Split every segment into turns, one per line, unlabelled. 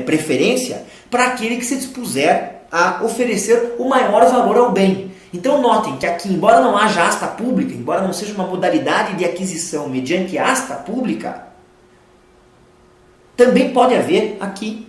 preferência para aquele que se dispuser a oferecer o maior valor ao bem. Então notem que aqui, embora não haja asta pública, embora não seja uma modalidade de aquisição mediante asta pública, também pode haver aqui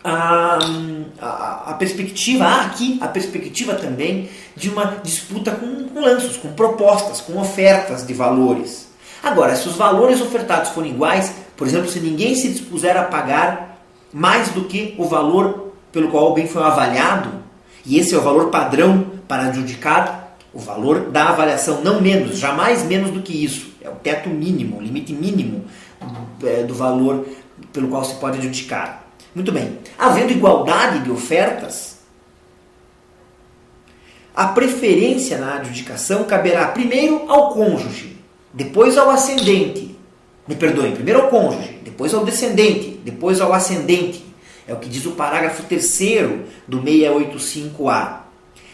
a perspectiva, a perspectiva também de uma disputa com lanços, com propostas, com ofertas de valores. Agora, se os valores ofertados forem iguais, por exemplo, se ninguém se dispuser a pagar mais do que o valor pelo qual o bem foi avaliado, e esse é o valor padrão para adjudicar, o valor da avaliação, não menos, jamais menos do que isso. É o teto mínimo, o limite mínimo do valor pelo qual se pode adjudicar. Muito bem. Havendo igualdade de ofertas, a preferência na adjudicação caberá primeiro ao cônjuge, depois ao ascendente. Me perdoem, primeiro ao cônjuge, depois ao descendente, depois ao ascendente. É o que diz o parágrafo 3º do 685-A.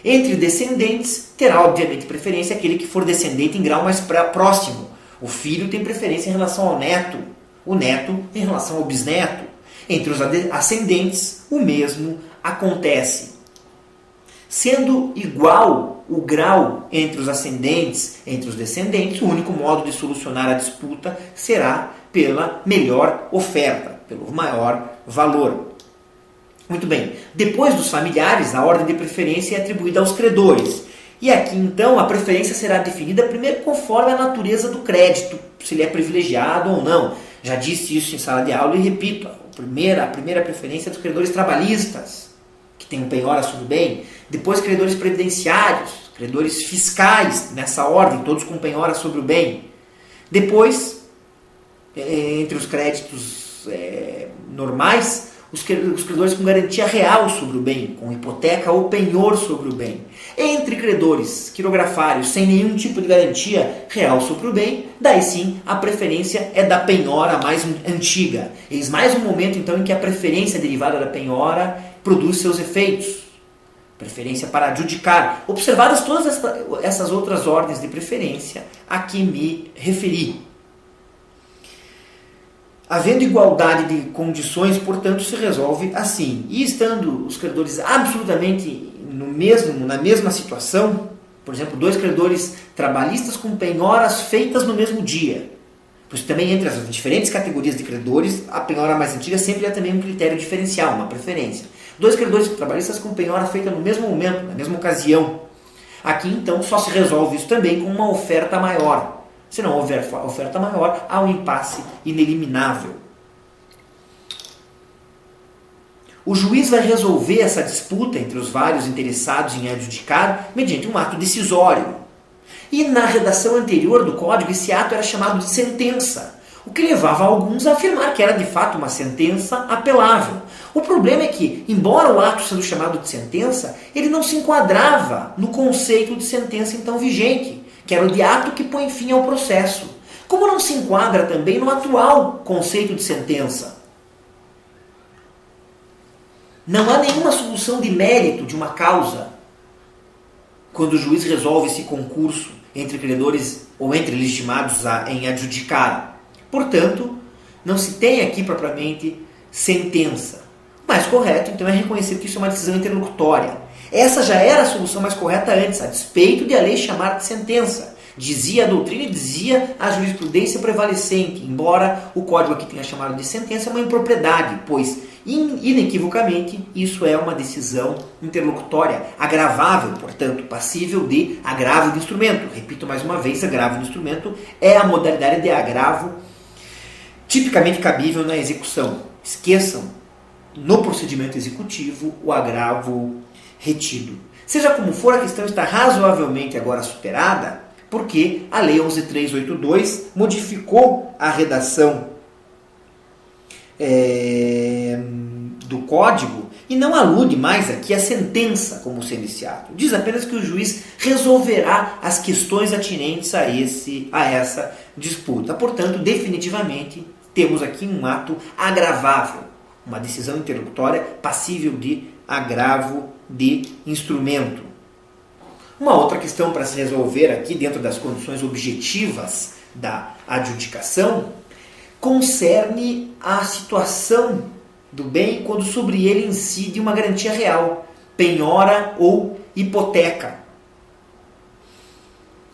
Entre descendentes, terá obviamente preferência aquele que for descendente em grau mais próximo. O filho tem preferência em relação ao neto, o neto em relação ao bisneto. Entre os ascendentes, o mesmo acontece. Sendo igual o grau entre os ascendentes, entre os descendentes, o único modo de solucionar a disputa será pela melhor oferta, pelo maior valor. Muito bem. Depois dos familiares, a ordem de preferência é atribuída aos credores. E aqui, então, a preferência será definida primeiro conforme a natureza do crédito, se ele é privilegiado ou não. Já disse isso em sala de aula e repito, a primeira preferência é dos credores trabalhistas, que tem um penhora sobre o bem. Depois, credores previdenciários, credores fiscais, nessa ordem, todos com penhora sobre o bem. Depois, entre os créditos normais, os credores com garantia real sobre o bem, com hipoteca ou penhor sobre o bem. Entre credores quirografários sem nenhum tipo de garantia real sobre o bem, daí sim a preferência é da penhora mais antiga. Eis mais um momento então em que a preferência derivada da penhora produz seus efeitos. Preferência para adjudicar. Observadas todas essas outras ordens de preferência a que me referi. Havendo igualdade de condições, portanto, se resolve assim. E estando os credores absolutamente na mesma situação, por exemplo, dois credores trabalhistas com penhoras feitas no mesmo dia. Pois também entre as diferentes categorias de credores, a penhora mais antiga sempre é também um critério diferencial, uma preferência. Dois credores trabalhistas com penhora feita no mesmo momento, na mesma ocasião. Aqui, então, só se resolve isso também com uma oferta maior. Se não houver oferta maior, há um impasse ineliminável. O juiz vai resolver essa disputa entre os vários interessados em adjudicar mediante um ato decisório. E na redação anterior do Código, esse ato era chamado de sentença, o que levava alguns a afirmar que era de fato uma sentença apelável. O problema é que, embora o ato sendo chamado de sentença, ele não se enquadrava no conceito de sentença então vigente, que era o de ato que põe fim ao processo. Como não se enquadra também no atual conceito de sentença. Não há nenhuma solução de mérito de uma causa quando o juiz resolve esse concurso entre credores ou entre legitimados em adjudicar. Portanto, não se tem aqui propriamente sentença. O mais correto, então, é reconhecer que isso é uma decisão interlocutória. Essa já era a solução mais correta antes, a despeito de a lei chamar de sentença. Dizia a doutrina e dizia a jurisprudência prevalecente, embora o código aqui tenha chamado de sentença, é uma impropriedade, pois, inequivocamente, isso é uma decisão interlocutória, agravável, portanto, passível de agravo de instrumento. Repito mais uma vez, agravo de instrumento é a modalidade de agravo tipicamente cabível na execução. Esqueçam, no procedimento executivo, o agravo retido. Seja como for, a questão está razoavelmente agora superada, porque a Lei 11.382 modificou a redação do Código e não alude mais aqui a sentença como sendo esse ato. Diz apenas que o juiz resolverá as questões atinentes a essa disputa. Portanto, definitivamente, temos aqui um ato agravável, uma decisão interlocutória passível de agravo de instrumento. Uma outra questão para se resolver aqui dentro das condições objetivas da adjudicação concerne a situação do bem quando sobre ele incide uma garantia real, penhora ou hipoteca.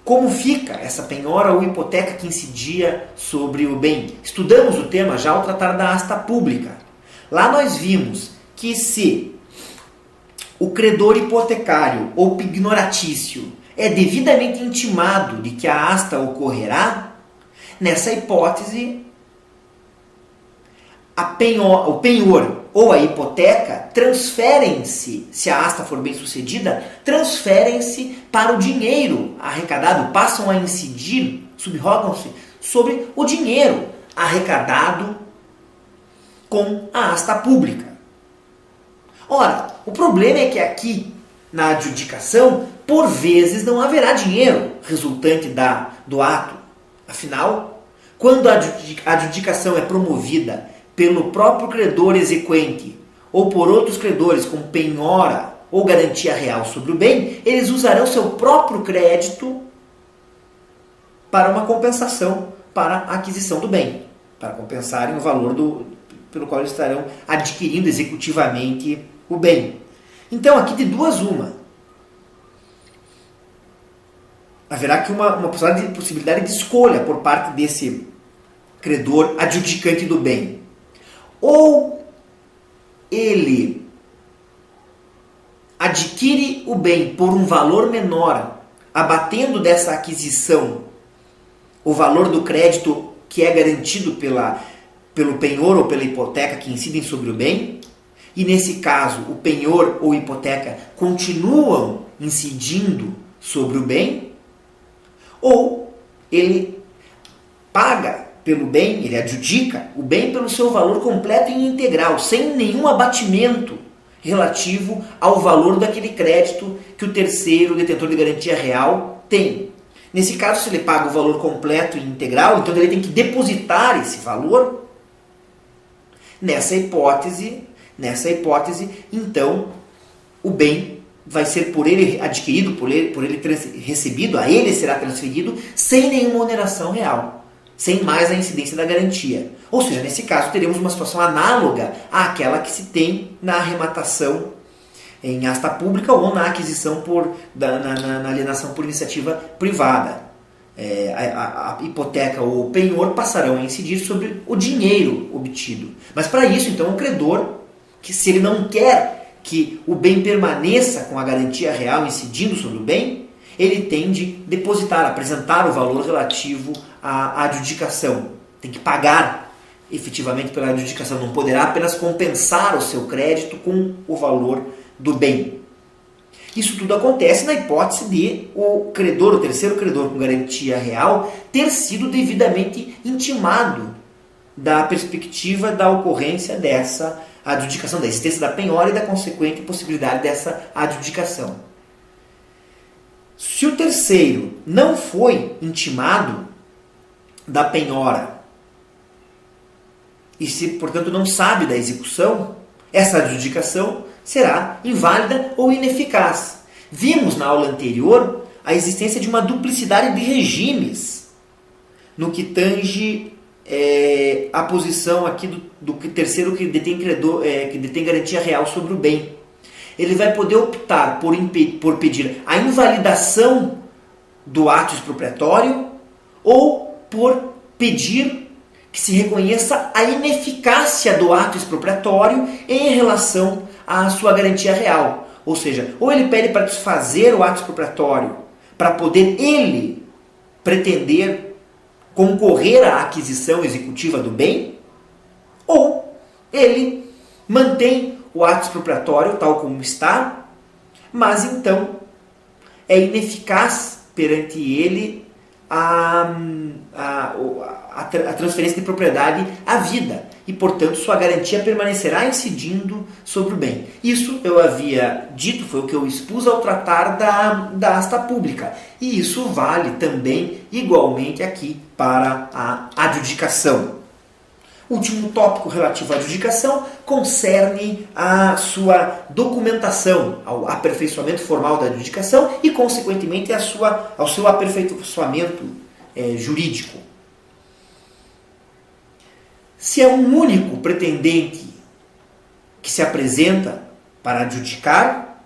Como fica essa penhora ou hipoteca que incidia sobre o bem? Estudamos o tema já ao tratar da asta pública. Lá nós vimos que se o credor hipotecário ou pignoratício é devidamente intimado de que a asta ocorrerá, nessa hipótese, o penhor ou a hipoteca transferem-se, se a asta for bem sucedida, transferem-se para o dinheiro arrecadado, passam a incidir, subrogam-se sobre o dinheiro arrecadado com a asta pública. Ora, o problema é que aqui na adjudicação, por vezes não haverá dinheiro resultante do ato. Afinal, quando a adjudicação é promovida pelo próprio credor exequente ou por outros credores com penhora ou garantia real sobre o bem, eles usarão seu próprio crédito para uma compensação para a aquisição do bem, para compensarem o valor pelo qual eles estarão adquirindo executivamente o bem. Então, aqui de duas uma. Haverá aqui uma possibilidade de escolha por parte desse credor adjudicante do bem. Ou ele adquire o bem por um valor menor, abatendo dessa aquisição o valor do crédito que é garantido pelo penhor ou pela hipoteca que incidem sobre o bem, e nesse caso o penhor ou hipoteca continuam incidindo sobre o bem, ou ele paga pelo bem, ele adjudica o bem pelo seu valor completo e integral, sem nenhum abatimento relativo ao valor daquele crédito que o terceiro detentor de garantia real tem. Nesse caso, se ele paga o valor completo e integral, então ele tem que depositar esse valor. Nessa hipótese, então, o bem vai ser por ele adquirido, por ele recebido, a ele será transferido sem nenhuma oneração real, sem mais a incidência da garantia. Ou seja, nesse caso teremos uma situação análoga àquela que se tem na arrematação em asta pública ou na aquisição na alienação por iniciativa privada. A hipoteca ou o penhor passarão a incidir sobre o dinheiro obtido. Mas para isso, então, o credor, que se ele não quer que o bem permaneça com a garantia real incidindo sobre o bem, ele tem de depositar, apresentar o valor relativo à adjudicação. Tem que pagar efetivamente pela adjudicação, não poderá apenas compensar o seu crédito com o valor do bem. Isso tudo acontece na hipótese de o terceiro credor com garantia real, ter sido devidamente intimado da perspectiva da ocorrência dessa adjudicação, da existência da penhora e da consequente possibilidade dessa adjudicação. Se o terceiro não foi intimado da penhora e se, portanto, não sabe da execução, essa adjudicação será inválida ou ineficaz. Vimos na aula anterior a existência de uma duplicidade de regimes no que tange a posição aqui do terceiro que detém garantia real sobre o bem. Ele vai poder optar por pedir a invalidação do ato expropriatório ou por pedir que se reconheça a ineficácia do ato expropriatório em relação à sua garantia real. Ou seja, ou ele pede para desfazer o ato expropriatório para poder ele pretender concorrer à aquisição executiva do bem, ou ele mantém o ato expropriatório tal como está, mas então é ineficaz perante ele a transferência de propriedade à vida e, portanto, sua garantia permanecerá incidindo sobre o bem. Isso eu havia dito, foi o que eu expus ao tratar da asta pública. E isso vale também, igualmente, aqui para a adjudicação. O último tópico relativo à adjudicação concerne a sua documentação, ao aperfeiçoamento formal da adjudicação e, consequentemente, ao seu aperfeiçoamento jurídico. Se é um único pretendente se apresenta para adjudicar,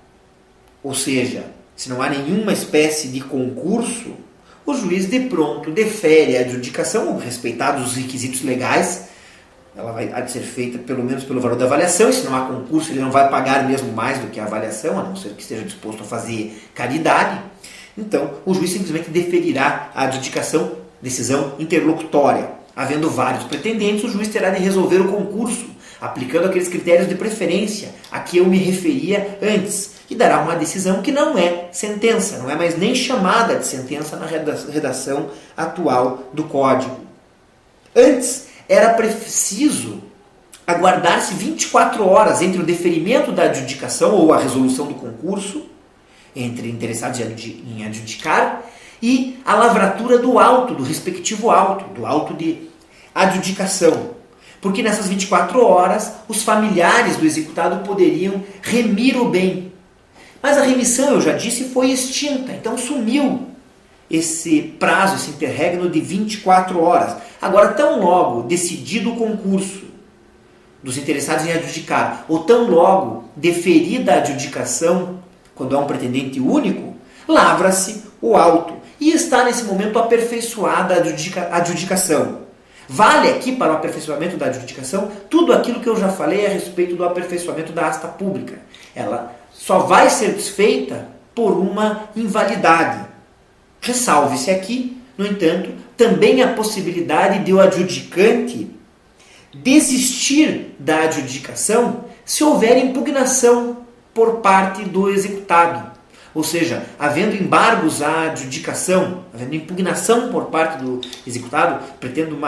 ou seja, se não há nenhuma espécie de concurso, o juiz de pronto defere a adjudicação, respeitados os requisitos legais. Ela há de ser feita pelo menos pelo valor da avaliação, e se não há concurso ele não vai pagar mesmo mais do que a avaliação, a não ser que esteja disposto a fazer caridade. Então, o juiz simplesmente deferirá a adjudicação, decisão interlocutória. Havendo vários pretendentes, o juiz terá de resolver o concurso, aplicando aqueles critérios de preferência a que eu me referia antes, e dará uma decisão que não é sentença, não é mais nem chamada de sentença na redação atual do Código. Antes, era preciso aguardar-se 24 horas entre o deferimento da adjudicação ou a resolução do concurso, entre interessados em adjudicar, e a lavratura do auto, do respectivo auto, do auto de adjudicação. Porque nessas 24 horas, os familiares do executado poderiam remir o bem. Mas a remissão, eu já disse, foi extinta, então sumiu esse prazo, esse interregno de 24 horas. Agora, tão logo decidido o concurso dos interessados em adjudicar, ou tão logo deferida a adjudicação, quando há um pretendente único, lavra-se o auto e está nesse momento aperfeiçoada a adjudicação. Vale aqui para o aperfeiçoamento da adjudicação tudo aquilo que eu já falei a respeito do aperfeiçoamento da asta pública. Ela só vai ser desfeita por uma invalidade. Ressalve-se aqui, no entanto, também a possibilidade de o adjudicante desistir da adjudicação se houver impugnação por parte do executado. Ou seja, havendo embargos à adjudicação, havendo impugnação por parte do executado, pretendo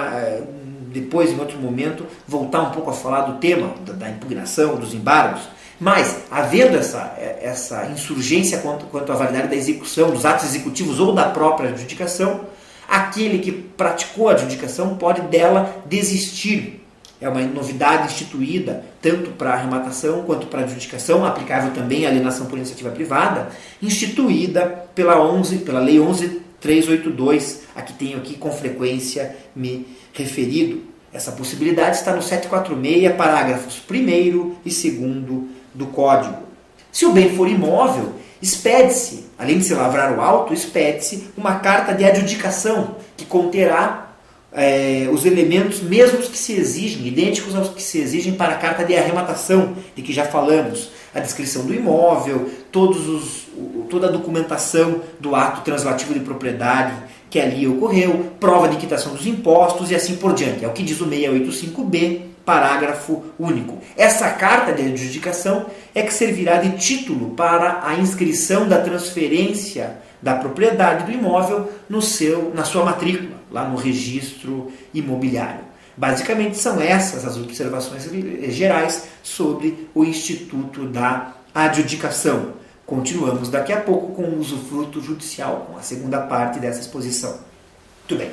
depois, em outro momento, voltar um pouco a falar do tema da impugnação, dos embargos, mas, havendo essa insurgência quanto à validade da execução, dos atos executivos ou da própria adjudicação, aquele que praticou a adjudicação pode dela desistir. É uma novidade instituída tanto para a arrematação quanto para a adjudicação, aplicável também à alienação por iniciativa privada, instituída pela Lei 11.382, a que tenho aqui com frequência me referido. Essa possibilidade está no 746, parágrafos 1º e 2º do Código. Se o bem for imóvel, expede-se, além de se lavrar o auto, expede-se uma carta de adjudicação que conterá os elementos mesmos que se exigem, idênticos aos que se exigem para a carta de arrematação, de que já falamos, a descrição do imóvel, toda a documentação do ato translativo de propriedade que ali ocorreu, prova de quitação dos impostos e assim por diante. É o que diz o 685b, parágrafo único. Essa carta de adjudicação é que servirá de título para a inscrição da transferência da propriedade do imóvel na sua matrícula, lá no registro imobiliário. Basicamente são essas as observações gerais sobre o Instituto da Adjudicação. Continuamos daqui a pouco com o usufruto judicial, com a segunda parte dessa exposição. Muito bem.